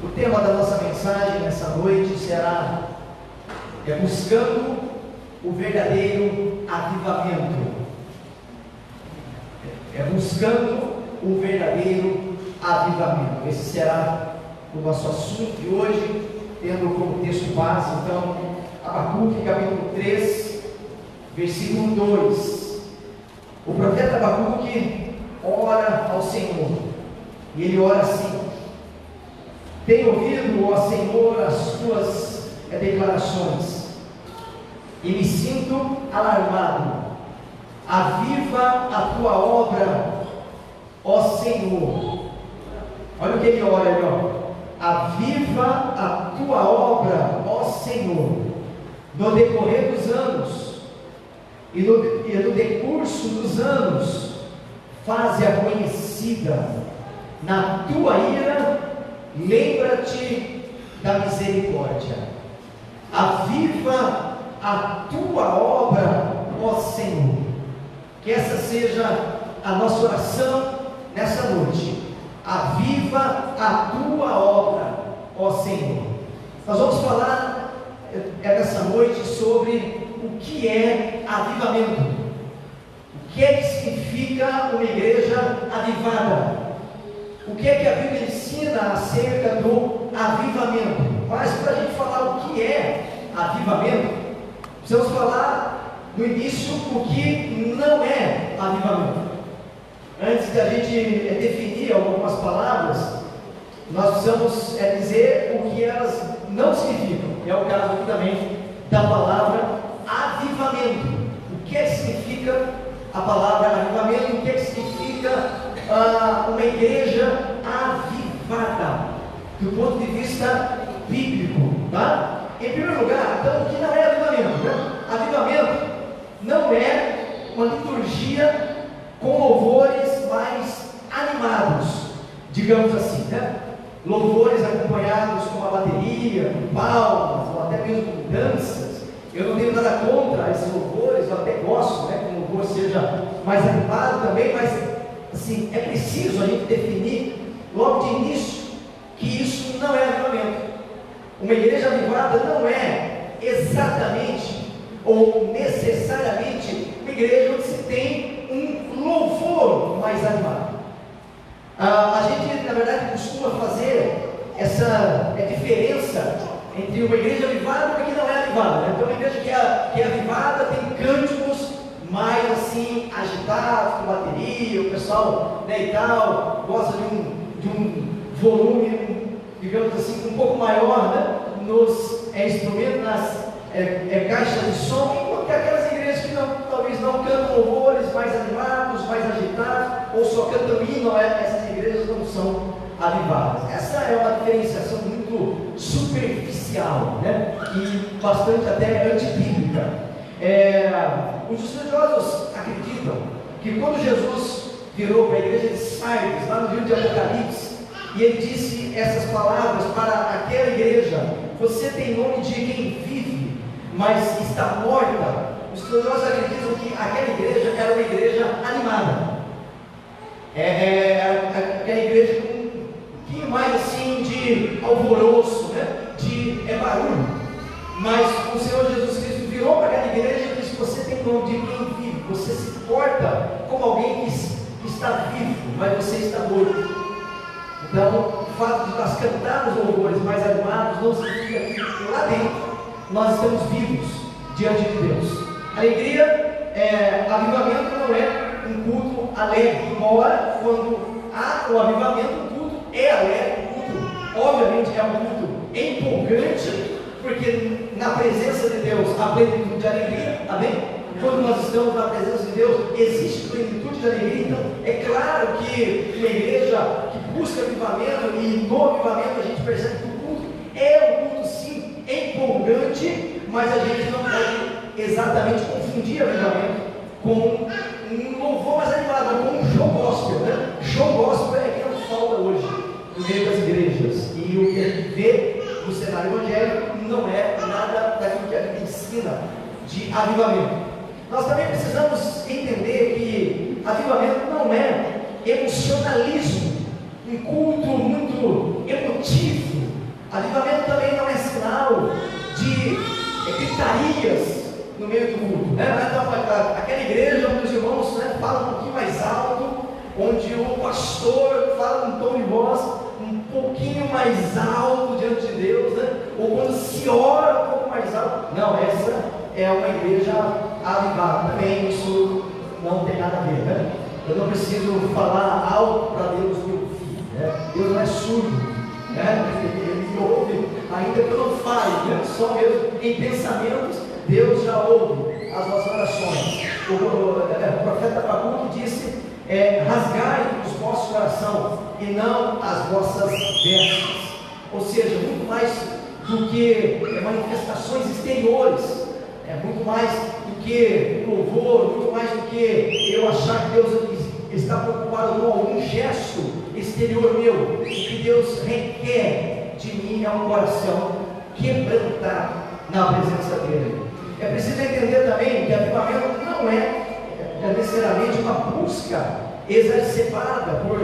O tema da nossa mensagem nessa noite será buscando o verdadeiro avivamento. Buscando o verdadeiro avivamento. Esse será o nosso assunto de hoje, tendo como texto base, então, Abacuque, capítulo 3, versículo 2. O profeta Abacuque ora ao Senhor, e ele ora assim: tenho ouvido, ó Senhor, as tuas declarações, e me sinto alarmado. Aviva a tua obra, ó Senhor. Olha o que ele ora ali, ó. Aviva a tua obra, ó Senhor, no decorrer dos anos, e no decurso dos anos, faze-a conhecida. Na tua ira, lembra-te da misericórdia. Aviva a tua obra, ó Senhor. Que essa seja a nossa oração nessa noite. Aviva a tua obra, ó Senhor. Nós vamos falar nessa noite sobre o que é avivamento. O que é que significa uma igreja avivada? O que é que a Bíblia ensina acerca do avivamento? Mas para a gente falar o que é avivamento, precisamos falar no início o que não é avivamento. Antes da gente definir algumas palavras, nós precisamos dizer o que elas não significam. É o caso aqui também da palavra avivamento. O que significa a palavra avivamento? O que significa uma igreja avivada, do ponto de vista bíblico, tá? Em primeiro lugar, então, o que não é avivamento, né? Avivamento não é uma liturgia com louvores mais animados, digamos assim, né? Louvores acompanhados com a bateria, com palmas, ou até mesmo com danças. Eu não tenho nada contra esses louvores, eu até gosto, né, que o louvor seja mais animado também, mas assim, é preciso a gente definir logo de início que isso não é avivamento. Uma igreja avivada não é exatamente ou necessariamente uma igreja onde se tem um louvor mais animado. A gente, na verdade, costuma fazer essa diferença entre uma igreja avivada e uma que não é avivada, né? Então, uma igreja que é avivada tem cânticos mais assim, agitados, com bateria, o pessoal, né, e tal, gosta de um volume, digamos assim, um pouco maior, né, nos instrumentos, nas caixas de som, enquanto aquelas igrejas que talvez não cantam louvores mais animados, mais agitados, ou só cantam hino, essas igrejas não são avivadas. Essa é uma diferenciação muito superficial, né, e bastante até antibíblica. Os estudiosos acreditam que quando Jesus virou para a igreja de Sardes, lá no livro de Apocalipse, e ele disse essas palavras para aquela igreja: você tem nome de quem vive, mas está morta. Os estudiosos acreditam que aquela igreja era uma igreja animada, aquela igreja com um pouquinho mais assim de alvoroço, né? De barulho. Mas o Senhor Jesus Cristo virou para aquela igreja e disse: você tem nome de quem vive, você se porta como alguém que está vivo, mas você está morto. Então, o fato de nós cantarmos louvores mais animados não significa que lá dentro nós estamos vivos diante de Deus. Alegria, avivamento não é um culto alegre, embora quando há o avivamento, o culto é alegre, o culto obviamente é um culto empolgante, porque na presença de Deus há plenitude de alegria, amém? Quando nós estamos na presença de Deus, existe plenitude de alegria. Então, é claro que uma igreja que busca avivamento, e no avivamento a gente percebe que o culto é um culto sim empolgante, mas a gente não pode exatamente confundir avivamento com um louvor mais animado, com um show gospel, né? Show gospel é que não falta hoje no meio das igrejas, e o que a gente vê no cenário evangélico não é nada daquilo que a Bíblia ensina de avivamento. Nós também precisamos entender que avivamento não é emocionalismo, um culto muito emotivo, no meio do culto, né? Então, aquela igreja onde os irmãos, né, falam um pouquinho mais alto, onde o pastor fala num tom de voz um pouquinho mais alto diante de Deus, né? Ou quando se ora um pouco mais alto. Não, essa é uma igreja avivada. Também isso não tem nada a ver, né? Eu não preciso falar alto para Deus me ouvir, né? Deus não é surdo, né? Ele me ouve, ainda que eu não fale, né? Só mesmo em pensamentos, Deus já ouve as nossas orações. O profeta Abacuque disse: rasgai os vossos coração e não as vossas vestes. Ou seja, muito mais do que manifestações exteriores, muito mais do que louvor, muito mais do que eu achar que Deus está preocupado com algum gesto exterior meu. O que Deus requer de mim é um coração quebrantado na presença dele. É preciso entender também que avivamento não é necessariamente uma busca exacerbada por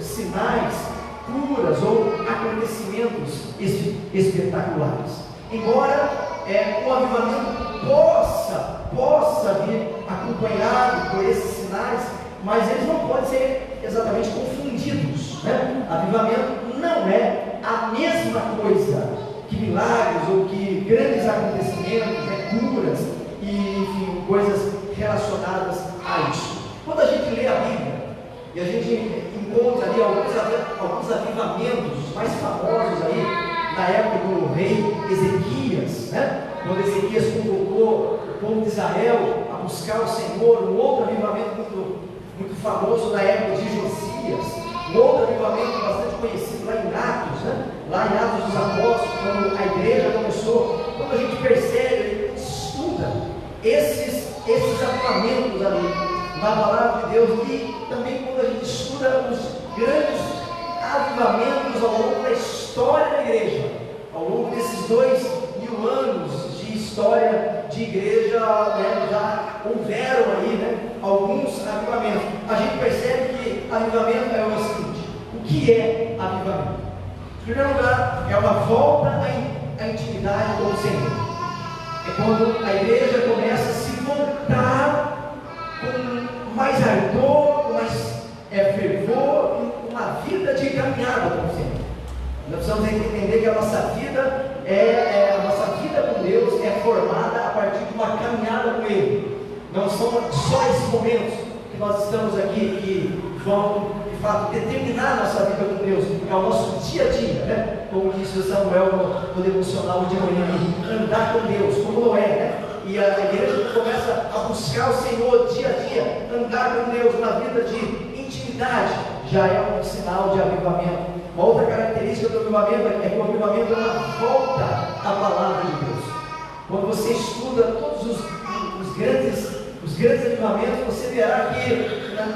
sinais, curas ou acontecimentos espetaculares. Embora o avivamento possa vir acompanhado por esses sinais, mas eles não podem ser exatamente confundidos, né? Avivamento não é a mesma coisa que milagres ou que grandes acontecimentos, curas e, enfim, coisas relacionadas a isso. Quando a gente lê a Bíblia e a gente encontra ali alguns avivamentos mais famosos aí na época do rei Ezequias, né? Quando Ezequias convocou o povo de Israel a buscar o Senhor, um outro avivamento muito famoso na época de Josias, um outro avivamento bastante conhecido lá em Atos, né? Lá em Atos dos Apóstolos, quando a igreja começou. Quando a gente percebe, estuda esses avivamentos ali na palavra de Deus, e também quando a gente estuda os grandes avivamentos ao longo da história da igreja, ao longo desses 2000 anos de história de igreja, né, já houveram aí, né, alguns avivamentos. A gente percebe que avivamento é o seguinte: o que é avivamento? Em primeiro lugar, é uma volta à intimidade com o Senhor. É quando a igreja começa a se voltar com mais ardor, com mais fervor, uma vida de caminhada com o Senhor. Nós precisamos entender que a nossa vida com Deus é formada a partir de uma caminhada com Ele. Não são só esses momentos que nós estamos aqui que vão, de fato, determinar a nossa vida com Deus. É o nosso dia a dia, né? Como disse o Samuel no devocional de manhã, andar com Deus, como Noé, né? E a igreja começa a buscar o Senhor dia a dia, andar com Deus na vida de intimidade, já é um sinal de avivamento. Uma outra característica do avivamento é que o avivamento é uma volta à palavra de Deus. Quando você estuda todos os grandes avivamentos, você verá que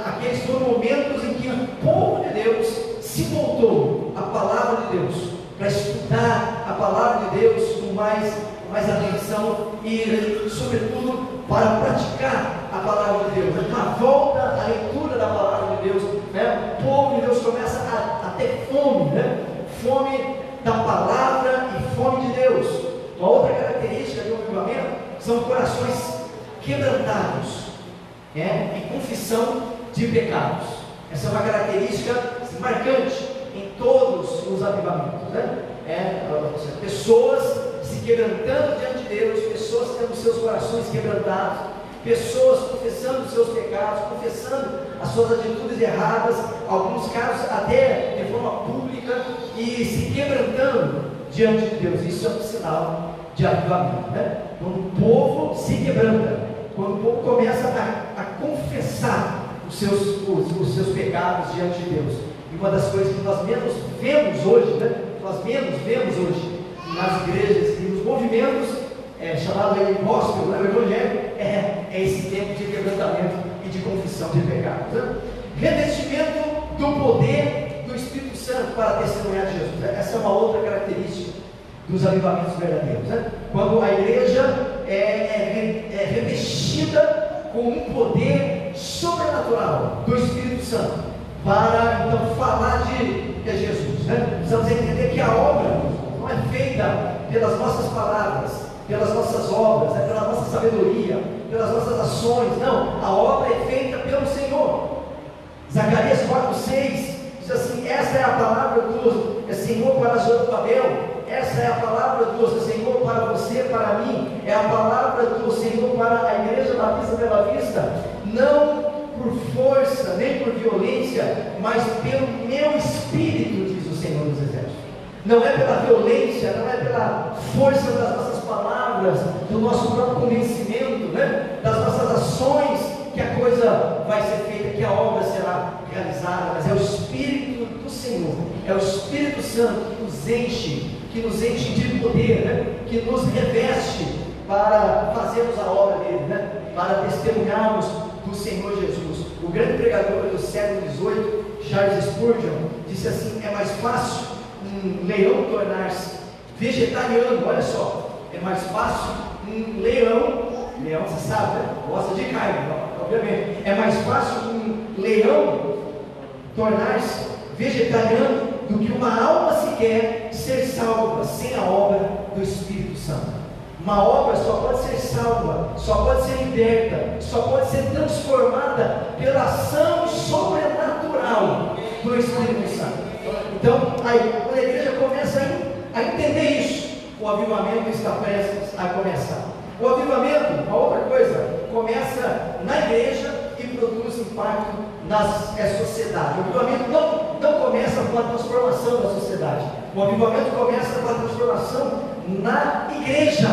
aqueles foram momentos em que o povo de Deus se voltou à palavra de Deus, para estudar a palavra de Deus com mais atenção e, sobretudo, para praticar a palavra de Deus. Uma volta à leitura da palavra de Deus, né? O povo de Deus começa a ter fome, né? Fome da palavra e fome de Deus. Uma outra característica do avivamento são corações quebrantados, e confissão de pecados. Essa é uma característica marcante em todos os avivamentos, né? Pessoas se quebrantando diante de Deus, pessoas tendo seus corações quebrantados, pessoas confessando os seus pecados, confessando as suas atitudes erradas, alguns casos até de forma pública, e se quebrantando diante de Deus. Isso é um sinal de avivamento, né? Quando o povo se quebranta, quando o povo começa a confessar os seus pecados diante de Deus. E uma das coisas que nós menos vemos hoje, né? Nós menos vemos hoje nas igrejas e nos movimentos chamado aí gospel, o evangelho, é esse tempo de quebrantamento e de confissão de pecados, né? Revestimento do poder do Espírito Santo para testemunhar de Jesus. Essa é uma outra característica dos avivamentos verdadeiros, né? Quando a igreja é revestida com um poder sobrenatural do Espírito Santo para então falar de Jesus, né? Precisamos entender que a obra não é feita pelas nossas palavras, pelas nossas obras, pela nossa sabedoria, pelas nossas ações. Não, a obra é feita pelo Senhor. Zacarias 4,6 diz assim: essa é a palavra do Senhor para Zorobabel, essa é a palavra do Senhor para você, para mim, é a palavra do Senhor para a Igreja Batista Bela Vista, não por força, nem por violência, mas pelo meu Espírito, diz o Senhor dos Exércitos. Não é pela violência, não é pela força das nossas palavras, do nosso próprio convencimento, né? Das nossas ações, que a coisa vai ser feita, que a obra será realizada, mas é o Espírito do Senhor, é o Espírito Santo que nos enche de poder, né? Que nos reveste para fazermos a obra dele, né? Para testemunharmos do Senhor Jesus. O grande pregador do século XVIII, Charles Spurgeon, disse assim: é mais fácil um leão tornar-se vegetariano, olha só, é mais fácil um leão você sabe, né? Gosta de carne, obviamente, é mais fácil um leão tornar-se vegetariano do que uma alma sequer ser salva sem a obra do Espírito Santo. Uma obra só pode ser salva, só pode ser liberta, só pode ser transformada pela ação sobrenatural do Espírito Santo. Então, aí, quando a igreja começa a entender isso, o avivamento está prestes a começar. O avivamento, uma outra coisa, começa na igreja e produz impacto na sociedade. O avivamento não começa com a transformação da sociedade. O avivamento começa com a transformação na igreja.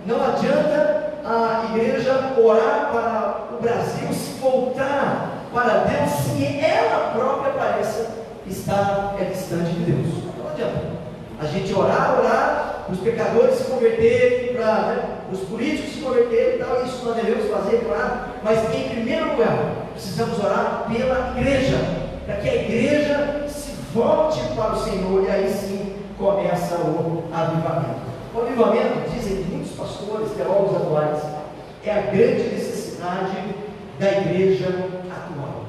Não adianta a igreja orar para o Brasil, se voltar para Deus, se ela própria parece estar distante de Deus. Não adianta a gente orar para os pecadores se converterem, para os políticos se converterem e tal. Isso nós devemos fazer, claro, mas em primeiro lugar precisamos orar pela igreja, para que a igreja se volte para o Senhor, e aí sim começa o avivamento. O avivamento, dizem muitos pastores, teólogos atuais, é a grande necessidade da igreja atual.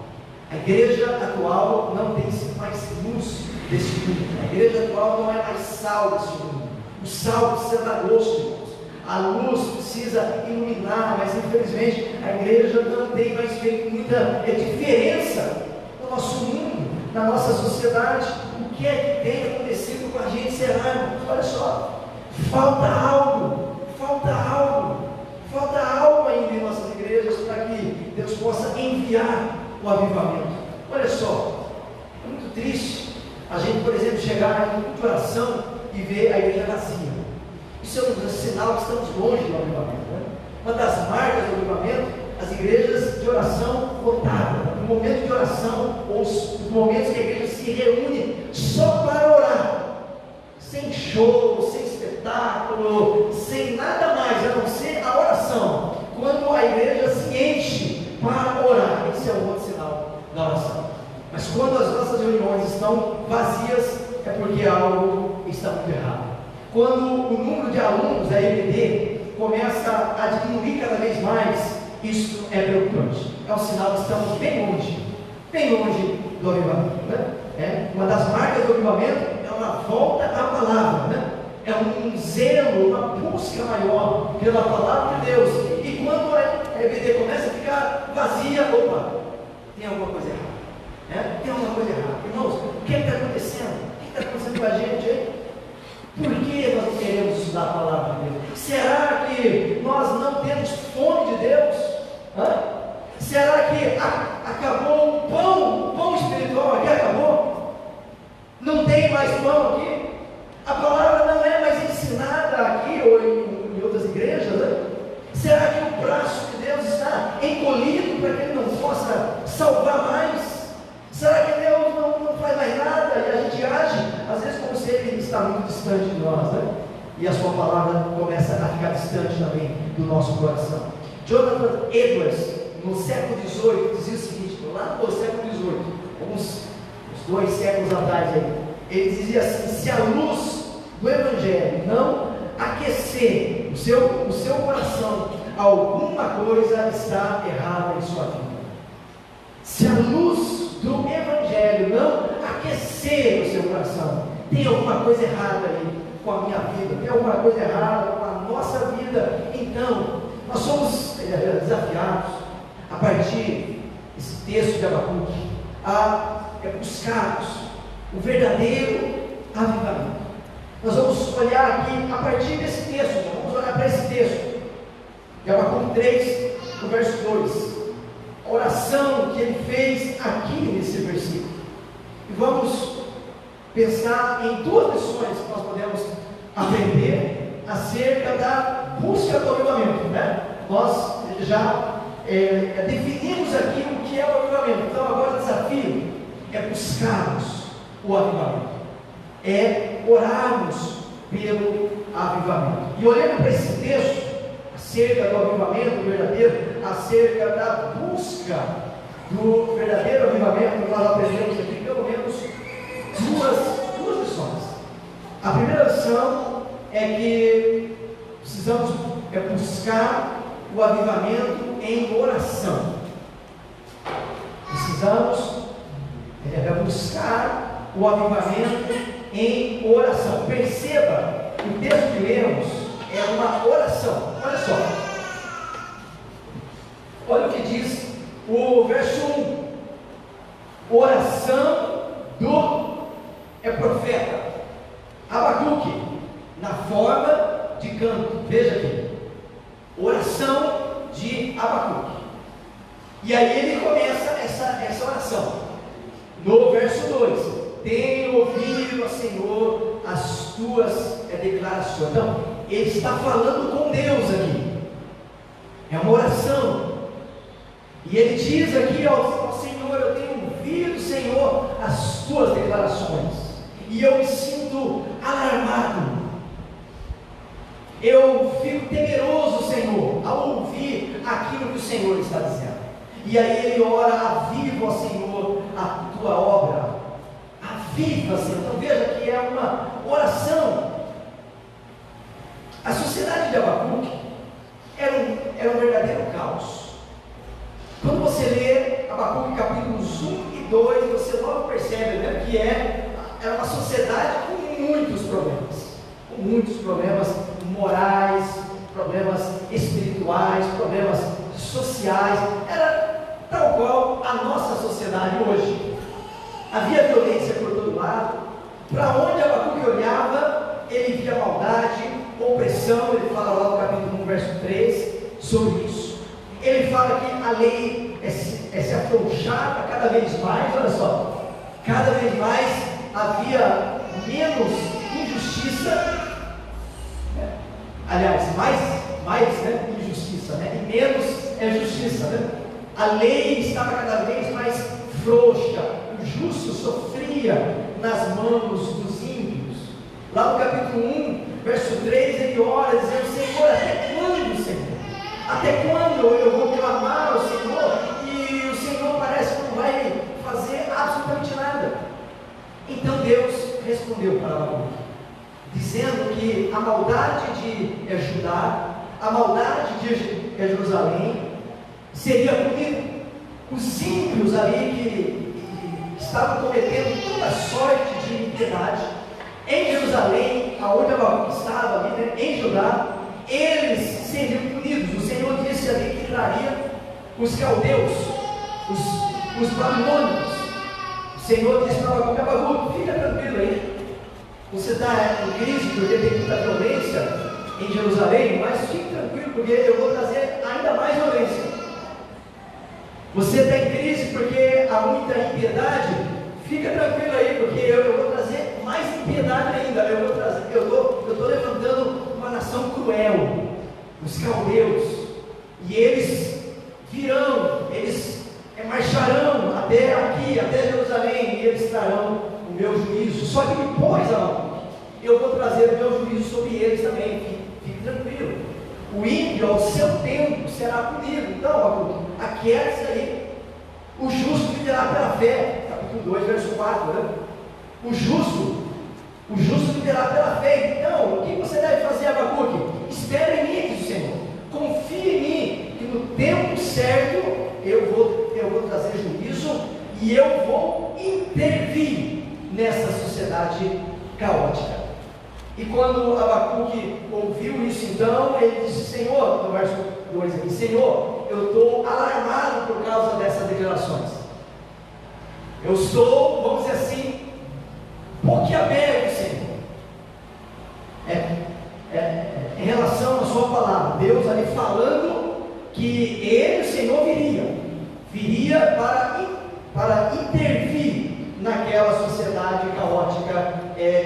A igreja atual não tem mais luz deste mundo. A igreja atual não é mais sal deste mundo. O sal precisa dar gosto, irmãos. A luz precisa iluminar, mas infelizmente a igreja não tem mais feito muita diferença no nosso mundo, na nossa sociedade. O que é que tem acontecido com a gente? Será, irmãos? Olha só, falta algo ainda em nossas igrejas para que Deus possa enviar o avivamento. Olha só, é muito triste a gente, por exemplo, chegar em uma oração e ver a igreja vazia. Isso é um sinal que estamos longe do avivamento, né? Uma das marcas do avivamento, as igrejas de oração lotadas. No momento de oração, ou os momentos que a igreja se reúne só para orar, sem show, sem espetáculo, sem nada mais a não ser a oração. Quando a igreja se enche para orar, esse é o outro sinal da oração. Mas quando as nossas reuniões estão vazias, é porque algo está muito errado. Quando o número de alunos da EBD começa a diminuir cada vez mais, isso é preocupante. É um sinal que estamos bem longe do avivamento, né? Uma das marcas do avivamento é uma volta à palavra, né? É um zelo, uma busca maior pela palavra de Deus. E quando a EBD começa a ficar vazia, opa, tem alguma coisa errada. Tem alguma coisa errada. Irmãos, o que está acontecendo? O que está acontecendo com a gente aí? Por que nós não queremos estudar a palavra de Deus? Será que nós não temos fome de Deus? Será que acabou o pão espiritual aqui? Acabou? Não tem mais pão aqui? A palavra não é mais ensinada aqui ou em outras igrejas, né? Será que o braço de Deus está encolhido para que Ele não possa salvar mais? Será que Deus não faz mais nada e a gente age, às vezes, como se Ele está muito distante de nós, né? E a sua palavra começa a ficar distante também do nosso coração. Jonathan Edwards, no século XVIII, dizia o seguinte, lá no século XVIII, uns 2 séculos atrás aí, ele dizia assim: se a luz do Evangelho não aquecer o seu coração, alguma coisa está errada em sua vida. Se a luz do Evangelho não aquecer o seu coração, tem alguma coisa errada aí com a minha vida, tem alguma coisa errada com a nossa vida. Então, nós somos desafiados, a partir desse texto de Abacuque, a buscarmos o verdadeiro avivamento. Nós vamos olhar aqui, a partir desse texto, vamos olhar para esse texto, de Abacuque 3, no verso 2, a oração que ele fez aqui nesse versículo. E vamos pensar em duas lições que nós podemos aprender acerca da busca do avivamento, né? Nós já definimos aqui o que é o avivamento. Então agora o desafio é buscarmos o avivamento, é orarmos pelo avivamento. E olhando para esse texto acerca do avivamento verdadeiro, acerca da busca do verdadeiro avivamento, nós aprendemos aqui pelo menos duas lições. A primeira lição é que precisamos buscar o avivamento em oração. Precisamos buscar o avivamento em oração. Perceba que o texto que lemos é uma oração. Olha só, olha o que diz o verso 1: oração do profeta Abacuque, na forma de canto. Veja aqui, oração de Abacuque. E aí ele começa essa oração no verso 2: tenho ouvido, ó Senhor, as tuas declarações. Então, ele está falando com Deus aqui, é uma oração, e ele diz aqui ao Senhor: eu tenho ouvido, Senhor, as tuas declarações, e eu me sinto alarmado, eu fico temeroso, Senhor, ao ouvir aquilo que o Senhor está dizendo. E aí ele ora: aviva, ó Senhor, a tua obra, aviva, Senhor. Então veja que é uma oração. A sociedade de Abacuque era um verdadeiro caos. Quando você lê Abacuque capítulos 1 e 2, você logo percebe, né, que era uma sociedade com muitos problemas morais, problemas espirituais, problemas sociais. Era tal qual a nossa sociedade hoje. Havia violência por todo lado. Para onde Abacuque olhava, ele via maldade, opressão. Ele fala lá no capítulo 1, verso 3, sobre isso. Ele fala que a lei se afrouxava cada vez mais. Olha só, cada vez mais havia menos injustiça, aliás, mais injustiça, e menos justiça, A lei estava cada vez mais frouxa, o justo sofria nas mãos dos ímpios. Lá no capítulo 1, verso 3, ele ora dizendo: Senhor, até quando, Senhor? Até quando eu vou clamar ao Senhor e o Senhor parece que não vai fazer absolutamente nada? Então Deus respondeu para Abacuque, dizendo que a maldade de Judá, a maldade de Jerusalém seria punida. Os ímpios ali que estavam cometendo toda sorte de iniquidade em Jerusalém, aonde Abacuque estava ali, em Judá, eles seriam punidos. O Senhor disse ali que traria os caldeus, os babilônicos. O Senhor disse para Abacuque: Abacuque, fica tranquilo aí. Você está em crise porque tem muita violência em Jerusalém, mas fique tranquilo, porque eu vou trazer ainda mais violência. Você está em crise porque há muita impiedade, fica tranquilo aí, porque eu vou trazer mais impiedade ainda. Eu estou levantando uma nação cruel, os caldeus, e eles virão, eles marcharão até aqui, até Jerusalém, e eles trarão o meu juízo. Só que depois, eu vou trazer o meu juízo sobre eles também. Fique tranquilo. O ímpio, ao seu tempo, será punido. Então, aquiete-se aí. O justo viverá pela fé. Capítulo 2, verso 4. O justo viverá pela fé. Então, o que você deve fazer, Abacuque? Espere em mim, diz o Senhor. Confie em mim, que no tempo certo eu vou trazer juízo e eu vou intervir nessa sociedade caótica. E quando Abacuque ouviu isso, então, ele disse: Senhor, no verso 2 aqui, Senhor, eu estou alarmado por causa dessas declarações. Eu estou, vamos dizer assim, boquiaberto, Senhor. Em relação à sua palavra, Deus ali falando que ele, Senhor, viria para intervir naquela sociedade caótica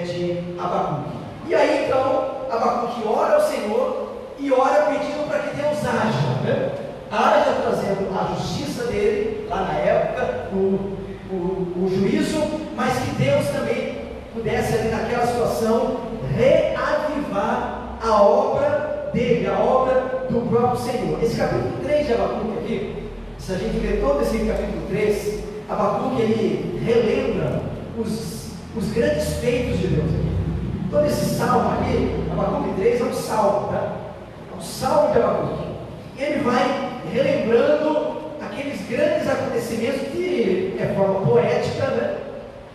de Abacuque. E aí então Abacuque ora ao Senhor e ora pedindo para que Deus haja, né? Haja trazendo a justiça dele, lá na época, o juízo, mas que Deus também pudesse ali naquela situação reavivar a obra dele, a obra do próprio Senhor. Esse capítulo 3 de Abacuque aqui, se a gente ler todo esse capítulo 3, Abacuque ele relembra os grandes feitos de Deus aqui. Todo esse salmo aqui, Abacuque 3 é um salmo, tá? É um salmo de Abacuque. E ele vai relembrando aqueles grandes acontecimentos que é forma poética, né?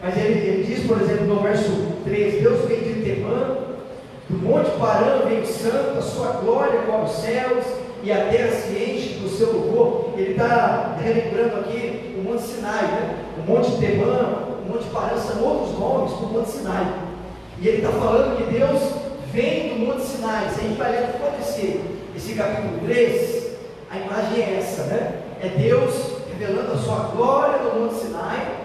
Mas ele diz, por exemplo, no verso 3, Deus vem de Temã, do monte Parã vem o santo, a sua glória cobre os céus, e a terra se enche do seu louvor. Ele está relembrando aqui o Monte Sinai, né? O Monte Temã, o Monte Parã são outros nomes para o Monte Sinai. E ele está falando que Deus vem do Monte Sinai. Se a gente vai ler todo esse capítulo 3, a imagem é essa, né? É Deus revelando a sua glória no Monte Sinai,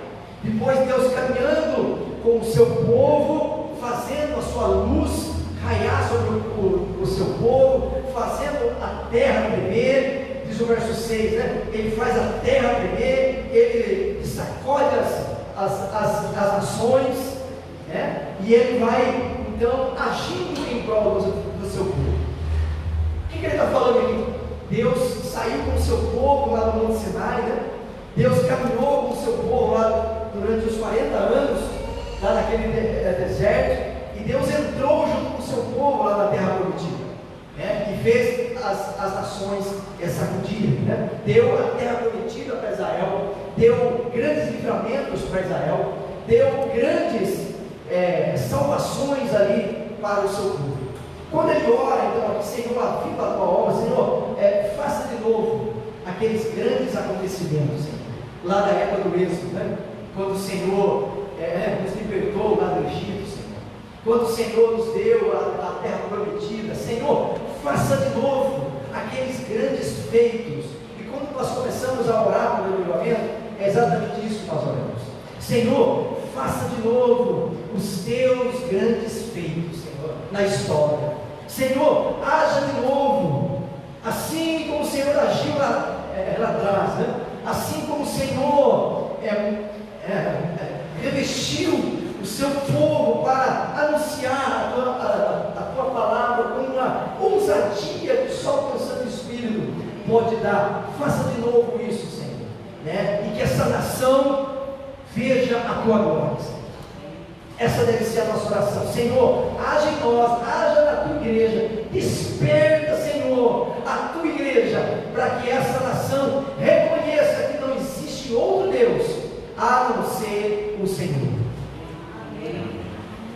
depois Deus caminhando com o seu povo, fazendo a sua luz raiar sobre o seu povo, fazendo a terra tremer, diz o verso 6, né? Ele faz a terra tremer, ele sacode as nações, né? E ele vai então agindo em prol do seu povo. O que ele está falando aqui? Deus saiu com o seu povo lá no Monte Sinai, né? Deus caminhou com o seu povo lá durante os 40 anos, lá naquele deserto, e Deus entrou junto com o seu povo lá na terra prometida, né? E fez as nações sacudirem, né? Deu a terra prometida para Israel, deu grandes livramentos para Israel, deu grandes salvações ali para o seu povo. Quando ele ora, então, aqui, Senhor, aviva a tua obra, Senhor, faça de novo aqueles grandes acontecimentos, Senhor, lá da época do Êxodo, né? Quando o Senhor nos libertou lá do Egito, Senhor, quando o Senhor nos deu a terra prometida, Senhor, faça de novo aqueles grandes feitos. E quando nós começamos a orar pelo avivamento, é exatamente isso que nós oramos: Senhor, faça de novo os teus grandes feitos, Senhor, na história. Senhor, haja de novo, assim como o Senhor agiu lá atrás, né? Assim como o Senhor revestiu o seu povo para anunciar a tua palavra com uma ousadia que só o Santo Espírito pode dar. Faça de novo isso, Senhor, né? E que essa nação veja a tua glória, Senhor. Essa deve ser a nossa oração. Senhor, age em nós, haja na tua igreja, desperta, Senhor, a tua igreja, para que essa nação reconheça que não existe outro Deus a não ser o Senhor. Amém.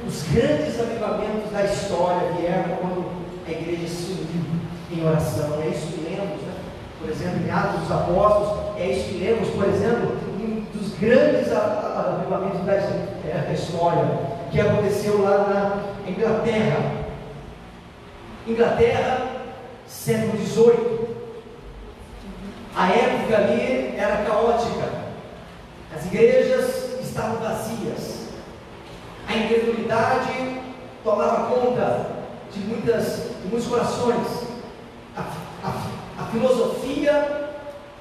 Os grandes avivamentos da história vieram quando a igreja se uniu em oração. É isso que lemos, né? Por exemplo, em Atos dos Apóstolos, é isso que lemos, por exemplo, dos grandes avivamentos da história, que aconteceu lá na Inglaterra, século XVIII. A época ali era caótica, as igrejas estavam vazias, a incredulidade tomava conta de muitos corações, a filosofia,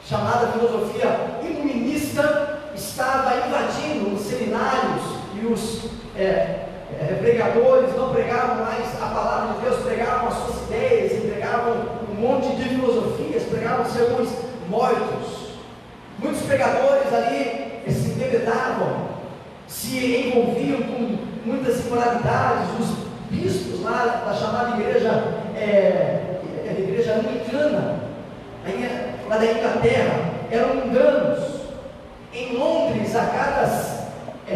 chamada filosofia iluminista, estava invadindo os seminários, e os pregadores não pregavam mais a palavra de Deus, pregavam as suas ideias, e pregavam um monte de filosofias, pregavam sermões mortos. Muitos pregadores ali se embebedavam, se envolviam com muitas imoralidades. Os bispos lá da chamada igreja anglicana, lá da Inglaterra, eram mundanos. Em Londres, a cada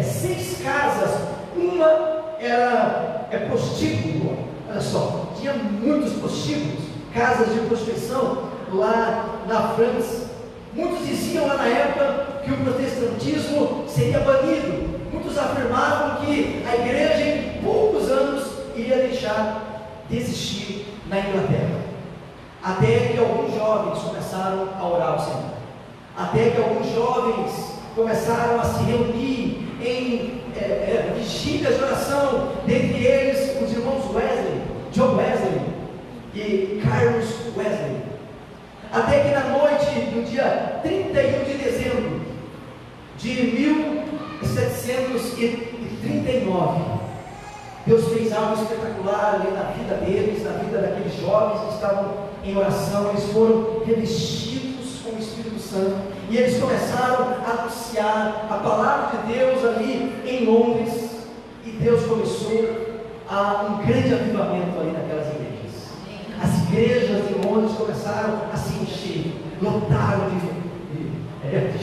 6 casas, uma era prostíbulo. Olha só, tinha muitos prostíbulos, casas de prostituição lá na França. Muitos diziam lá na época que o protestantismo seria banido. Muitos afirmavam que a igreja em poucos anos iria deixar de existir na Inglaterra. Até que alguns jovens começaram a orar ao Senhor. Até que alguns jovens começaram a se reunir em vigílias de oração, dentre eles os irmãos Wesley, John Wesley e Carlos Wesley. Até que na noite do dia 31 de dezembro de 1739, Deus fez algo espetacular ali na vida deles, na vida daqueles jovens que estavam em oração. Eles foram revestidos com o Espírito Santo e eles começaram a anunciar a palavra de Deus ali em Londres, e Deus começou um grande avivamento ali naquelas igrejas. As igrejas de Londres começaram a se encher, lotaram de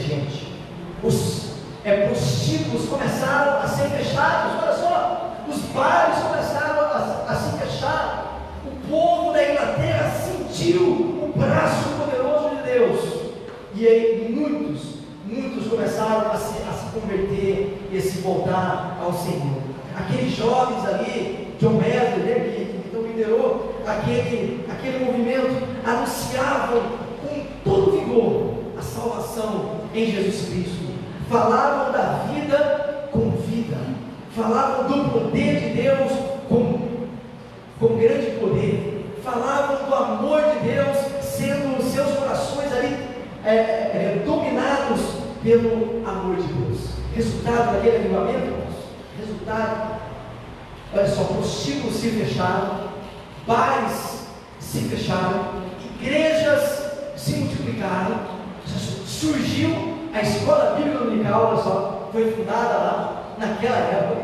gente. Os prostíbulos começaram a ser fechados. Olha só, os bares começaram a se fechar. O povo da Inglaterra sentiu o braço poderoso de Deus, e aí muitos começaram a se converter e a se voltar ao Senhor. Aqueles jovens ali, John Wesley, que então liderou aquele movimento, anunciavam com todo vigor a salvação em Jesus Cristo. Falavam da vida com vida, falavam do poder de Deus com grande poder, falavam do amor de Deus, sendo os seus corações ali dominados pelo amor de Deus. Resultado daquele avivamento, olha só, prostíbulos se fecharam, bares se fecharam, igrejas se multiplicaram, surgiu a escola bíblica dominical, olha só, foi fundada lá naquela época.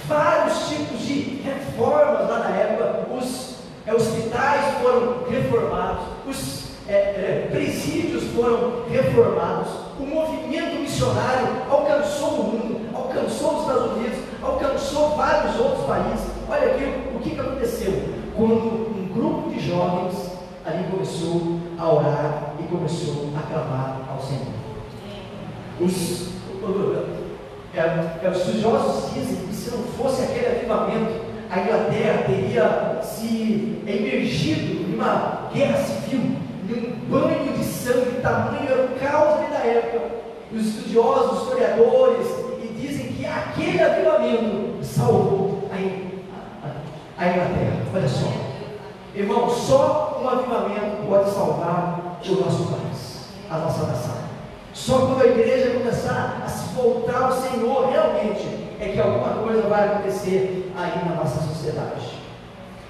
Vários tipos de reformas lá na época. Os hospitais foram reformados, os presídios foram reformados. O movimento missionário alcançou o mundo, alcançou os Estados Unidos, alcançou vários outros países. Olha aqui o que aconteceu quando um grupo de jovens ali começou a orar e começou a clamar ao Senhor. Os estudiosos dizem que se não fosse aquele avivamento, a Inglaterra teria se emergido em uma guerra civil, em um banho de sangue, tamanho era o caos ali da época. Os estudiosos, os historiadores, dizem que aquele avivamento salvou a Inglaterra. Olha só, irmão, só um avivamento pode salvar o nosso país, a nossa nação. Só quando a igreja começar a se voltar ao Senhor, realmente, é que alguma coisa vai acontecer aí na nossa sociedade.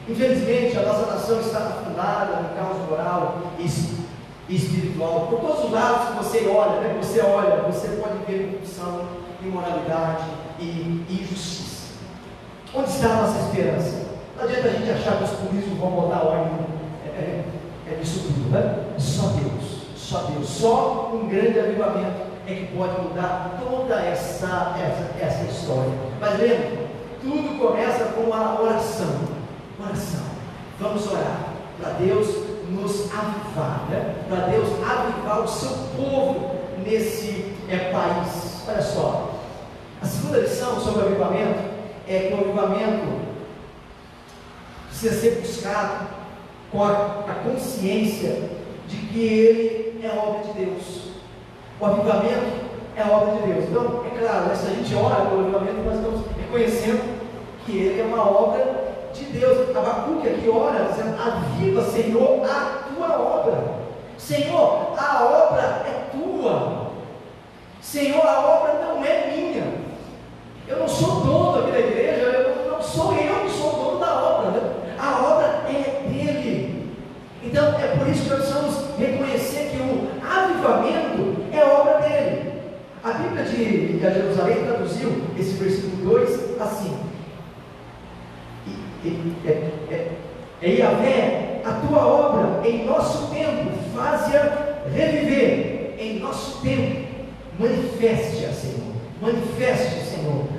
Infelizmente, a nossa nação está afundada no caos moral e espiritual. Por todos os lados que você olha, você pode ver corrupção, imoralidade e injustiça. Onde está a nossa esperança? Não adianta a gente achar que os políticos vão botar ordem nisso tudo, né? Só Deus. Só um grande avivamento é que pode mudar toda essa história. Mas lembra, tudo começa com a oração. Vamos orar para Deus nos avivar, né? Para Deus avivar o seu povo nesse país. Olha só, a segunda lição sobre o avivamento é que o avivamento precisa ser buscado com a consciência de que ele é obra de Deus. O avivamento é obra de Deus. Então, é claro, se a gente ora pelo avivamento, nós estamos reconhecendo que ele é uma obra de Deus. Abacuque aqui ora dizendo: aviva, Senhor, a tua obra. Senhor, a obra é tua. Senhor, a obra não é minha. Eu não sou dono aqui da igreja, não sou eu que sou dono da obra, né? A obra é dele. Então é por isso que nós precisamos reconhecer que o avivamento é obra dele. A Bíblia de Jerusalém traduziu esse versículo 2 assim: Yahvé, a tua obra em nosso tempo, faze-a reviver em nosso tempo. Manifeste-a, Senhor,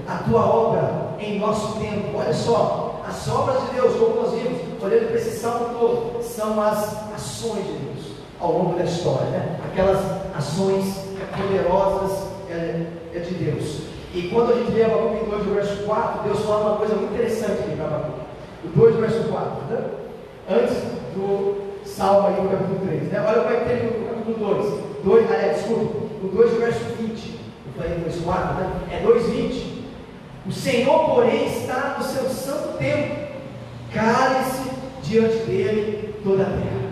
a tua obra em nosso tempo. Olha só, as obras de Deus, como nós vimos, olhando para esse salmo todo, são as ações de Deus ao longo da história, né? Aquelas ações poderosas de Deus. E quando a gente lê Abacuque 2, verso 4, Deus fala uma coisa muito interessante aqui para Abacuque. O 2, verso 4, né? Antes do salmo aí, no capítulo 3, né? Olha o que tem no capítulo 2, desculpa, o 2, verso 20, eu falei 2, 4, né? É 2, 20. O Senhor, porém, está no seu santo templo, cale-se diante dele toda a terra.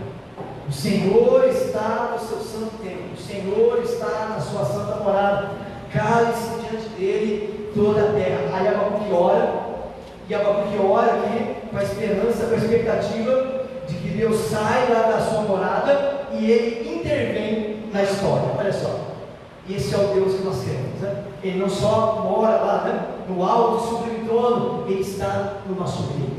O Senhor está no seu santo templo, o Senhor está na sua santa morada, cale-se diante dele toda a terra. Aí Abacuque ora, e Abacuque ora aqui com a esperança, com a expectativa de que Deus sai lá da sua morada e ele intervém na história. Olha só, esse é o Deus que nós queremos, né? Ele não só mora lá, né, no alto sublime trono, ele está no nosso meio.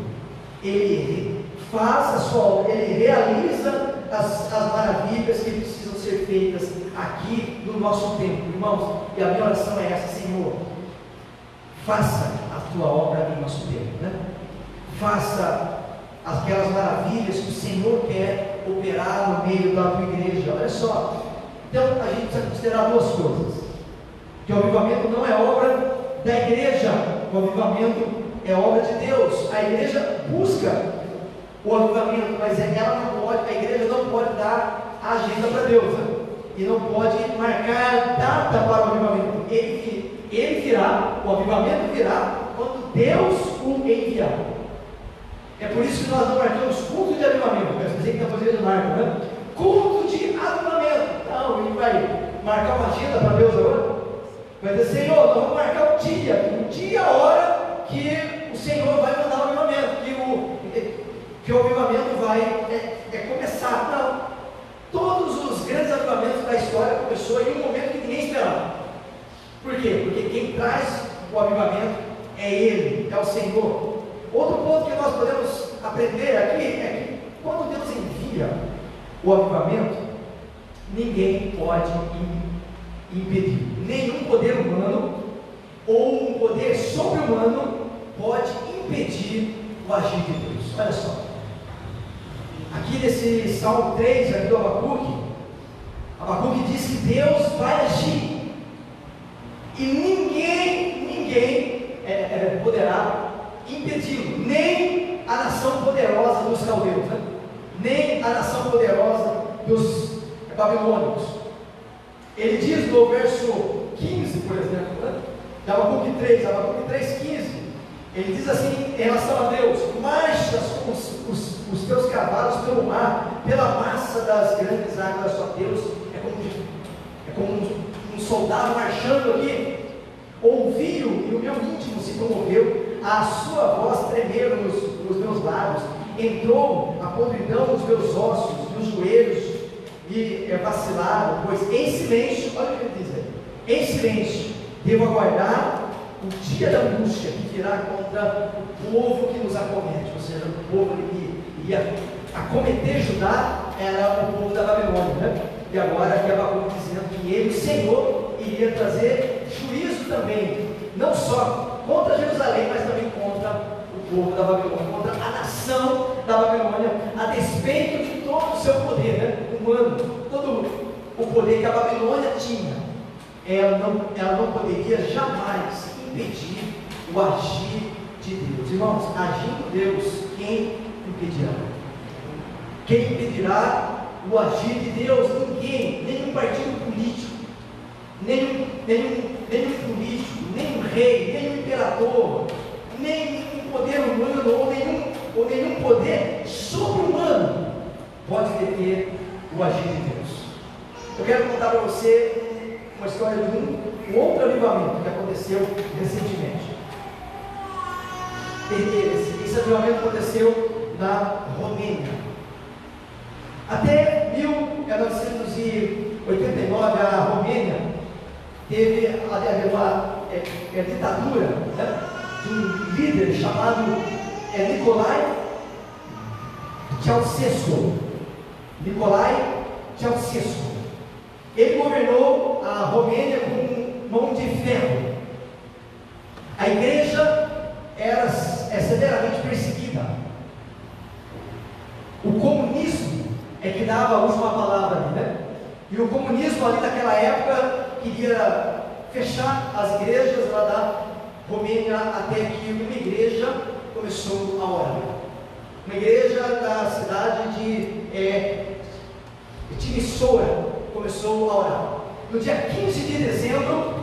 Ele faz a sua obra, ele realiza as maravilhas que precisam ser feitas aqui no nosso tempo, irmãos. E a minha oração é essa: Senhor, faça a tua obra em nosso tempo, né? Faça aquelas maravilhas que o Senhor quer operar no meio da tua igreja. Olha só, então a gente precisa considerar duas coisas: que o avivamento não é obra da igreja, o avivamento é obra de Deus. A igreja busca o avivamento, mas ela não pode, a igreja não pode dar a agenda para Deus, né? E não pode marcar data para o avivamento. Ele virá, o avivamento virá quando Deus o enviar. É por isso que nós não marcamos culto de avivamento. Eu sei que está fazendo marca, né? Culto de avivamento. Não, ele vai marcar uma agenda para Deus agora. Vai dizer: Senhor, nós vamos marcar o dia, a hora que o Senhor vai mandar o avivamento, que o avivamento vai começar. Não. Todos os grandes avivamentos da história começou em um momento que ninguém esperava. Por quê? Porque quem traz o avivamento é Ele, é o Senhor. Outro ponto que nós podemos aprender aqui é que quando Deus envia o avivamento, ninguém pode impedir. Nenhum poder humano ou um poder sobre-humano pode impedir o agir de Deus. Olha só, aqui nesse Salmo 3, aqui do Abacuque diz que Deus vai agir e ninguém poderá impedi-lo, nem a nação poderosa dos caldeus, né? Nem a nação poderosa dos babilônicos. Ele diz no verso 15, por exemplo, né? De Abacuque 3:15, ele diz assim em relação a Deus: marchas com os teus cavalos pelo mar, pela massa das grandes águas, ó Deus. É como um soldado marchando aqui. Ouviu e o meu íntimo se comoveu, a sua voz tremeram nos meus lábios, entrou a podridão nos meus ossos, nos joelhos e vacilaram, pois em silêncio, olha o que ele diz aí: em silêncio devo aguardar o dia da angústia que virá contra o povo que nos acomete. Ou seja, o povo que ia acometer Judá era o povo da Babilônia, né? E agora aqui Abacuque dizendo que ele, o Senhor, iria trazer juízo também, não só contra Jerusalém, mas também contra o povo da Babilônia, contra a nação da Babilônia, a despeito de todo o seu poder, né, humano, todo o poder que a Babilônia tinha. Ela não poderia jamais impedir o agir de Deus. Irmãos, agindo Deus, quem impedirá? Quem impedirá o agir de Deus? Ninguém, nenhum partido político, nenhum político, nenhum rei, nenhum imperador, nenhum poder humano ou nenhum poder sobre-humano pode deter o agir de Deus. Eu quero contar para você uma história de um outro avivamento que aconteceu recentemente. Esse avivamento aconteceu na Romênia. Até 1989, a Romênia teve uma ditadura, né, de um líder chamado Nicolae Ceausescu. Ele governou a Romênia com mão de ferro. A igreja era severamente perseguida. O comunismo é que dava a última palavra ali, né? E o comunismo ali naquela época queria fechar as igrejas lá da Romênia, até que uma igreja começou a orar. Uma igreja da cidade de Timisoara começou a orar. No dia 15 de dezembro,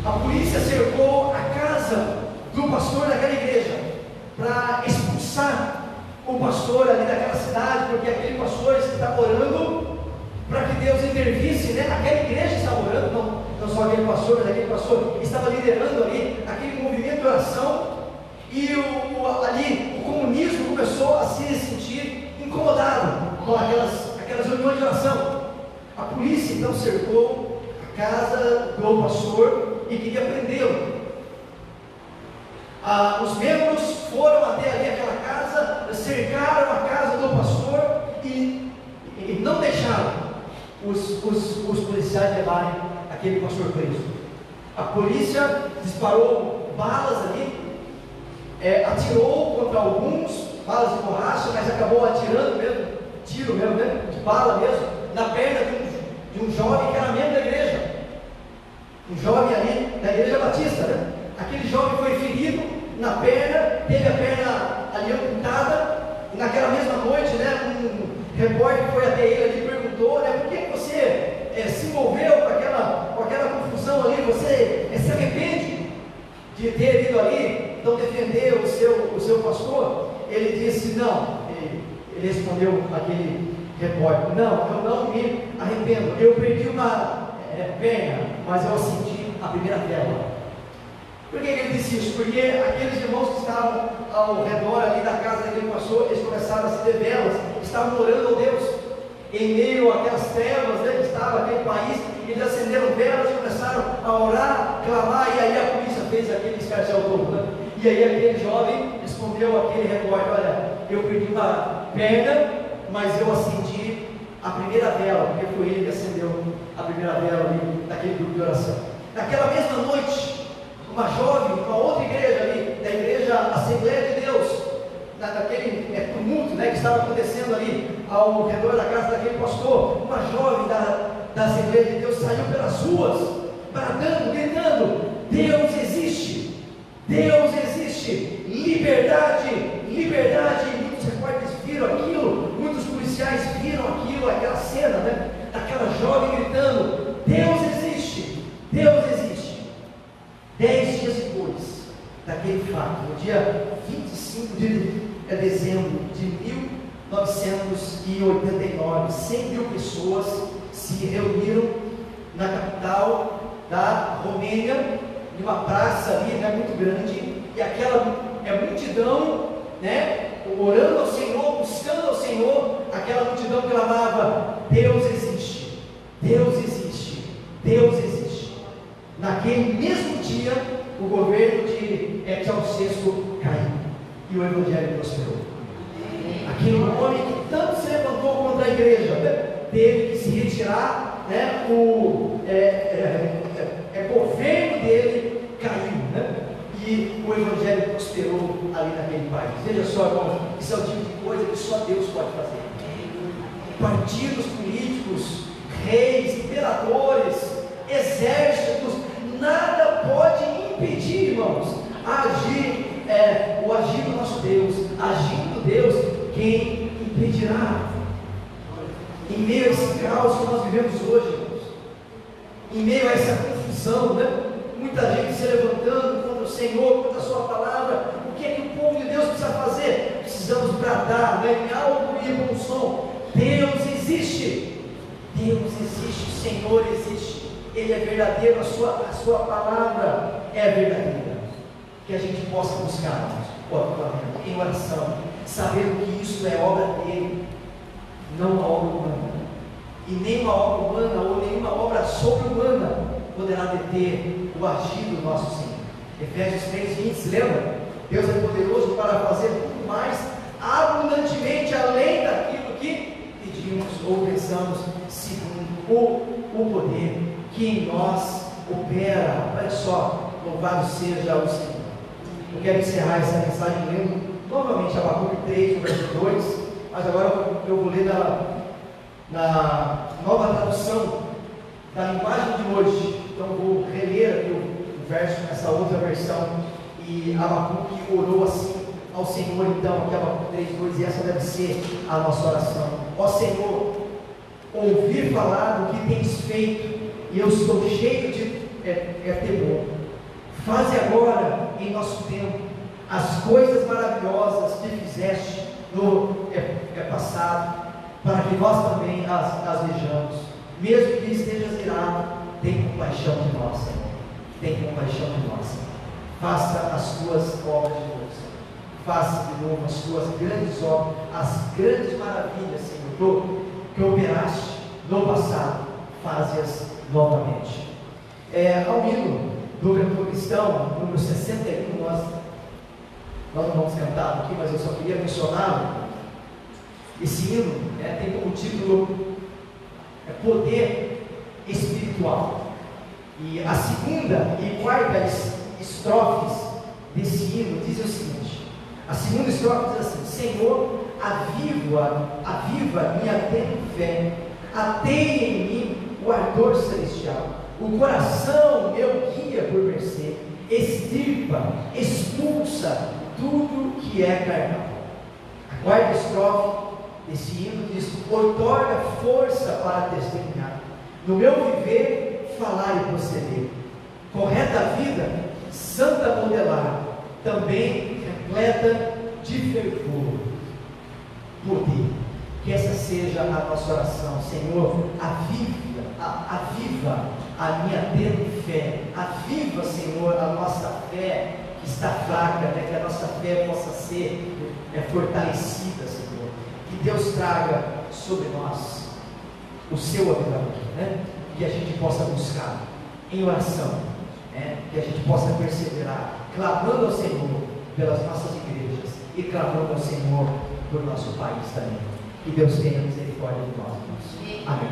a polícia cercou a casa do pastor daquela igreja para expulsar o pastor ali daquela cidade, porque aquele pastor estava orando para que Deus intervisse, né? Aquela igreja estava orando, não só aquele pastor, mas aquele pastor estava liderando ali aquele movimento de oração, e ali o comunismo começou a se sentir incomodado com aquelas reuniões de oração. A polícia então cercou a casa do pastor e queria prendê-lo. Os membros foram até ali aquela casa, cercaram a casa do pastor e não deixaram os policiais levarem aquele pastor preso. A polícia disparou balas ali, atirou contra alguns, balas de borracha, mas acabou atirando mesmo, tiro mesmo, né? De bala mesmo, na perna de um jovem que era membro da igreja, um jovem ali da igreja batista, né? Aquele jovem foi ferido na perna, teve a perna ali amputada, e naquela mesma noite, né, um repórter foi até ele ali e perguntou, né, por que você se envolveu com aquela confusão ali, você se arrepende de ter ido ali, então defender o seu pastor? Ele disse, não, ele respondeu aquele repórter, não, eu não me arrependo, eu perdi uma perna, mas eu senti a primeira vela. Por que ele disse isso? Porque aqueles irmãos que estavam ao redor ali da casa daquele pastor, eles começaram a acender velas, estavam orando a Deus, em meio àquelas trevas, né, que estava aquele país, eles acenderam velas, começaram a orar, clamar, e aí a polícia fez aquele escarcel todo, né? E aí aquele jovem respondeu àquele repórter, olha, eu perdi uma perna, mas eu acendi a primeira vela, porque foi ele que acendeu a primeira vela ali, naquele grupo de oração. Naquela mesma noite, uma jovem, uma outra igreja ali, da igreja Assembleia de Deus, daquele tumulto, né, que estava acontecendo ali ao redor da casa daquele pastor, uma jovem da Assembleia de Deus saiu pelas ruas, bradando, gritando, Deus existe, Deus existe, liberdade, liberdade. E muitos repórteres viram aquilo, muitos policiais viram aquilo, aquela cena, né, daquela jovem gritando, Deus existe, Deus existe. 10 dias depois daquele fato, no dia 25 de dezembro de 1989, 100 mil pessoas se reuniram na capital da Romênia, em uma praça ali, né, muito grande, e aquela multidão, né, orando ao Senhor, buscando ao Senhor, aquela multidão clamava, Deus existe, Deus existe, Deus existe. Naquele mesmo dia, o governo de Ceausescu caiu e o Evangelho prosperou. Aquele homem que tanto se levantou contra a igreja, teve que se retirar, né? O governo dele caiu, né? E o Evangelho prosperou ali naquele país. Veja só, irmão, isso é o tipo de coisa que só Deus pode fazer. Partidos políticos, reis, imperadores, exércitos, nada pode impedir, irmãos, o agir do nosso Deus. Agindo Deus, quem impedirá? Em meio a esse caos que nós vivemos hoje, irmãos, em meio a essa confusão, né? Muita gente se levantando contra o Senhor, contra a sua palavra. O que é que o povo de Deus precisa fazer? Precisamos bradar, né, em alto e bom som, Deus existe, Deus existe, o Senhor existe. Ele é verdadeiro, a sua palavra é verdadeira. Que a gente possa buscar o avivamento em oração, sabendo que isso é obra dele, não uma obra humana. E nenhuma obra humana ou nenhuma obra sobre-humana poderá deter o agir do nosso Senhor. Efésios 3:20, se lembra? Deus é poderoso para fazer tudo mais abundantemente além daquilo que pedimos ou pensamos, segundo o poder que em nós opera. Olha só, louvado seja o Senhor. Eu quero encerrar essa mensagem lendo novamente Abacuque 3, verso 2, mas agora eu vou ler na nova tradução da linguagem de hoje. Então vou reler aqui o verso nessa outra versão. E Abacuque orou assim ao Senhor, então, aqui Abacuque 3, 2, e essa deve ser a nossa oração. Ó Senhor, ouvi falar do que tens feito, e eu estou cheio de temor. Faze agora, em nosso tempo, as coisas maravilhosas que fizeste no passado, para que nós também as vejamos. Mesmo que estejas irado, tem compaixão de nós, Senhor. Tem compaixão de nós, Senhor. Faça as tuas obras de novo, Senhor. Faça de novo as tuas grandes obras, as grandes maravilhas, Senhor, que operaste no passado, faze-as novamente. Ao hino do cantor cristão, número 61, nós não vamos cantar aqui, mas eu só queria mencionar. Esse hino tem como título Poder Espiritual. E a segunda e quarta estrofes desse hino dizem o seguinte: a segunda estrofe diz assim: Senhor, aviva minha tênue fé, ateia em mim o ardor celestial, o coração meu guia por mercê, extirpa, expulsa tudo que é carnal. A quarta estrofe desse hino diz: outorga força para testemunhar, no meu viver, falar e proceder, correta vida, santa modelar, também repleta de fervor, poder. Que essa seja a nossa oração. Senhor, aviva a minha tênue fé, aviva, Senhor, a nossa fé que está fraca, que a nossa fé possa ser fortalecida, Senhor. Que Deus traga sobre nós o seu avivamento, que a gente possa buscar em oração, que a gente possa perseverar, clamando ao Senhor pelas nossas igrejas e clamando ao Senhor por nosso país também. Que Deus tenha misericórdia de nós. Amém.